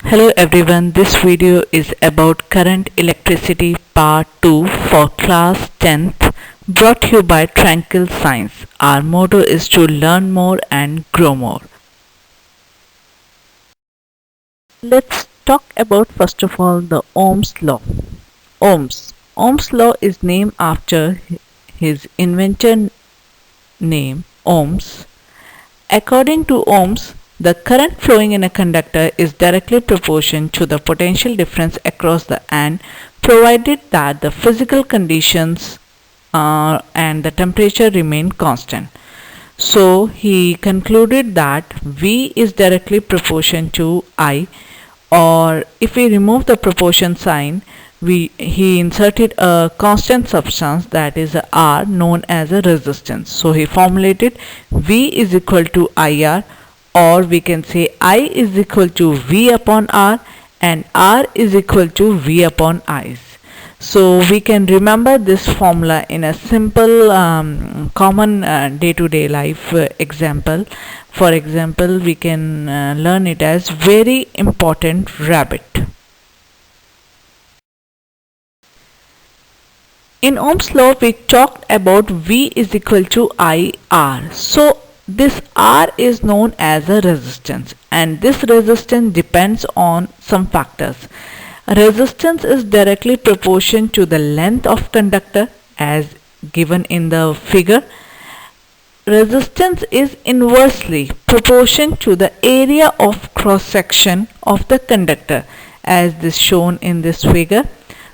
Hello everyone, this video is about current electricity part 2 for class 10th, brought to you by Tranquil Science. Our motto is to learn more and grow more. Let's talk about first of all the Ohm's law. Ohm's law is named after his inventor name Ohms. According to Ohms, the current flowing in a conductor is directly proportional to the potential difference across the end, provided that the physical conditions and the temperature remain constant. So he concluded that V is directly proportional to I, or if we remove the proportion sign, he inserted a constant substance, that is a R, known as a resistance. So he formulated V is equal to IR, or we can say I is equal to V upon R and R is equal to V upon I. So we can remember this formula in a simple common day-to-day life example. For example, we can learn it as very important rabbit. In Ohm's law, we talked about V is equal to IR. So this R is known as a resistance, and this resistance depends on some factors. Resistance is directly proportional to the length of conductor as given in the figure. Resistance is inversely proportional to the area of cross section of the conductor as this shown in this figure.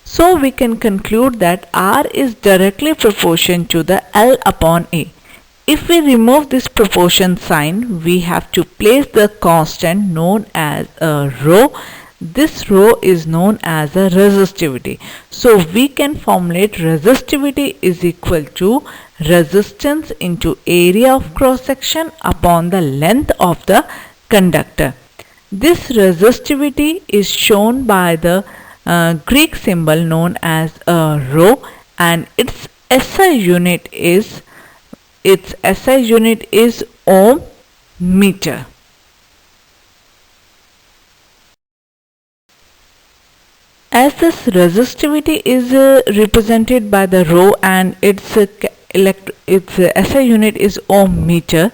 So we can conclude that R is directly proportional to the L upon A. If we remove this proportion sign, we have to place the constant known as a rho. This rho is known as a resistivity. So we can formulate resistivity is equal to resistance into area of cross section upon the length of the conductor. This resistivity is shown by the Greek symbol known as rho, and its SI unit is ohm meter. As this resistivity is represented by the rho and its SI unit is ohm meter,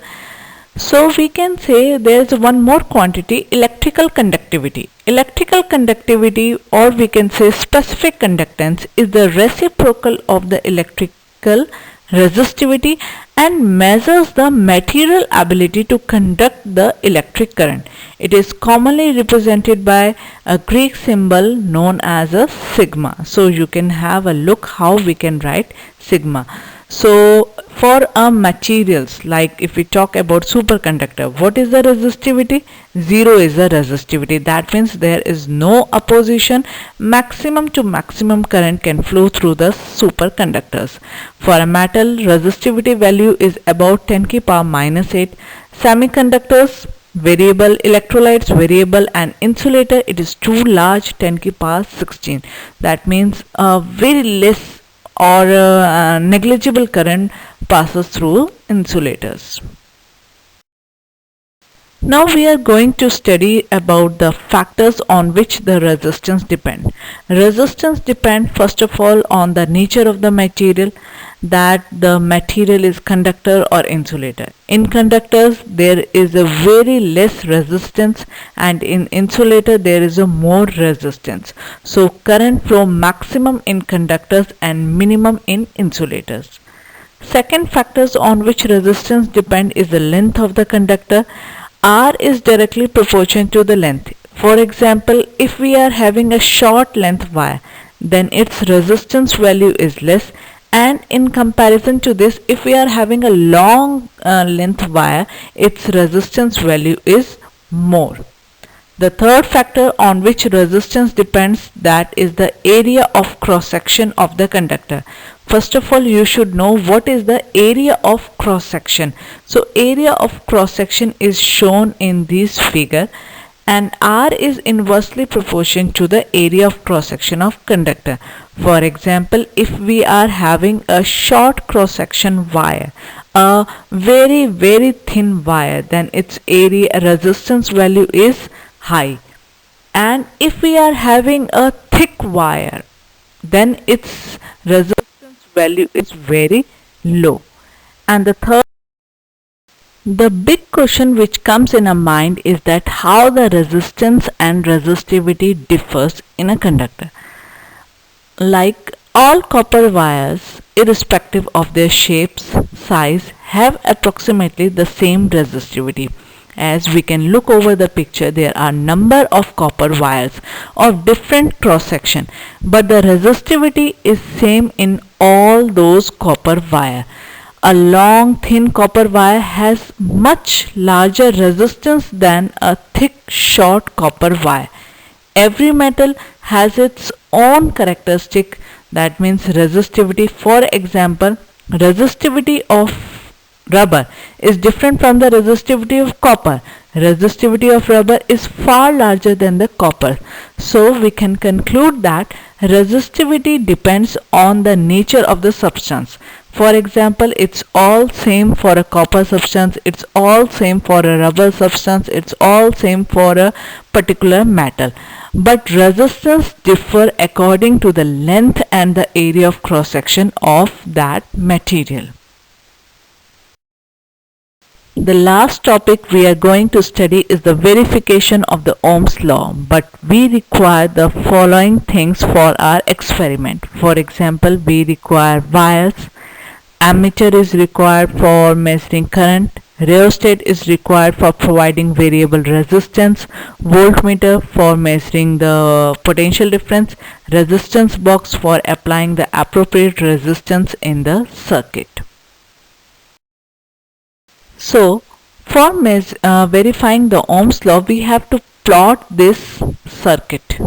so we can say there is one more quantity, electrical conductivity. Electrical conductivity, or we can say specific conductance, is the reciprocal of the electrical resistivity and measures the material ability to conduct the electric current. It is commonly represented by a Greek symbol known as a sigma. So you can have a look how we can write sigma. So for materials, like if we talk about superconductor, what is the resistivity? 0 is the resistivity. That means there is no opposition. Maximum to maximum current can flow through the superconductors. For a metal, resistivity value is about 10 to the power minus 8. Semiconductors, variable, electrolytes variable, and insulator, it is too large, 10 to the power 16. That means very less or negligible current passes through insulators. Now we are going to study about the factors on which the resistance depend. Resistance depend first of all on the nature of the material, that the material is conductor or insulator. In conductors there is a very less resistance, and in insulator there is a more resistance. So current flow maximum in conductors and minimum in insulators. Second factors on which resistance depend is the length of the conductor. R is directly proportional to the length. For example, if we are having a short length wire, then its resistance value is less, and in comparison to this, if we are having a long length wire, its resistance value is more. The third factor on which resistance depends, that is the area of cross section of the conductor. First of all, you should know what is the area of cross section. So area of cross section is shown in this figure, and R is inversely proportional to the area of cross section of conductor. For example, if we are having a short cross section wire, a very thin wire, then its area resistance value is high. And if we are having a thick wire, then its resistance value is very low. And the big question which comes in our mind is that how the resistance and resistivity differs in a conductor. Like all copper wires, irrespective of their shapes, size, have approximately the same resistivity. As we can look over the picture, there are number of copper wires of different cross section, but the resistivity is same in all those copper wire. A long thin copper wire has much larger resistance than a thick short copper wire. Every metal has its own characteristic, that means resistivity. For example, resistivity of rubber is different from the resistivity of copper. Resistivity of rubber is far larger than the copper. So we can conclude that resistivity depends on the nature of the substance. For example, it's all same for a copper substance, it's all same for a rubber substance, it's all same for a particular metal. But resistance differ according to the length and the area of cross section of that material. The last topic we are going to study is the verification of the Ohm's law, but we require the following things for our experiment. For example, we require wires, ammeter is required for measuring current, rheostat is required for providing variable resistance, voltmeter for measuring the potential difference, resistance box for applying the appropriate resistance in the circuit. So, for verifying the Ohm's law, we have to plot this circuit.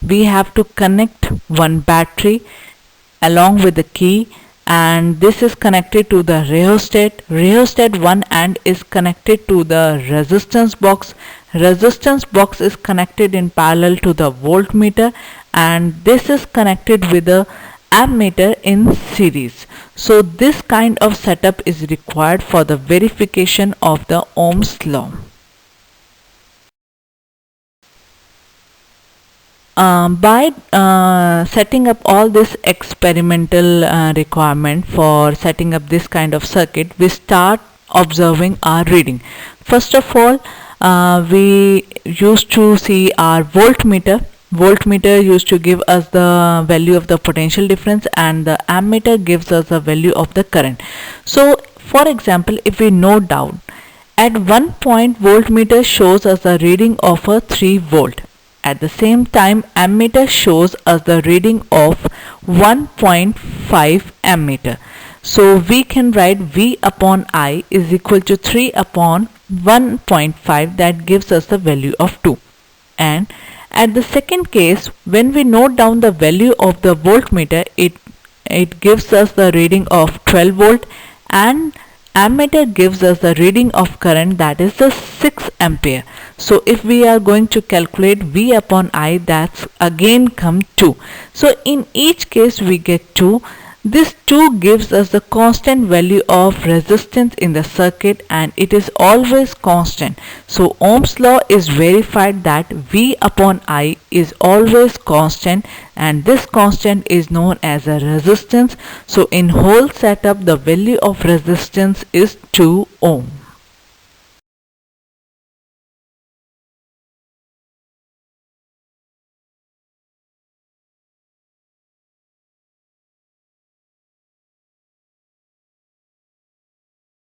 We have to connect one battery along with the key, and this is connected to the rheostat. Rheostat one end is connected to the resistance box. Resistance box is connected in parallel to the voltmeter, and this is connected with the ammeter in series. So this kind of setup is required for the verification of the Ohm's law. By setting up all this experimental requirement for setting up this kind of circuit, we start observing our reading. First of all, we used to see our voltmeter. Voltmeter used to give us the value of the potential difference, and the ammeter gives us the value of the current. So for example, if we note down, at one point voltmeter shows us the reading of a 3 volt. At the same time, ammeter shows us the reading of 1.5 ammeter. So we can write V upon I is equal to 3 upon 1.5, that gives us the value of 2. And at the second case, when we note down the value of the voltmeter, it gives us the reading of 12 volt, and ammeter gives us the reading of current, that is the 6 ampere. So if we are going to calculate V upon I, that's again come 2. So in each case we get 2. This 2 gives us the constant value of resistance in the circuit, and it is always constant. So Ohm's law is verified that V upon I is always constant, and this constant is known as a resistance. So in whole setup, the value of resistance is 2 ohm.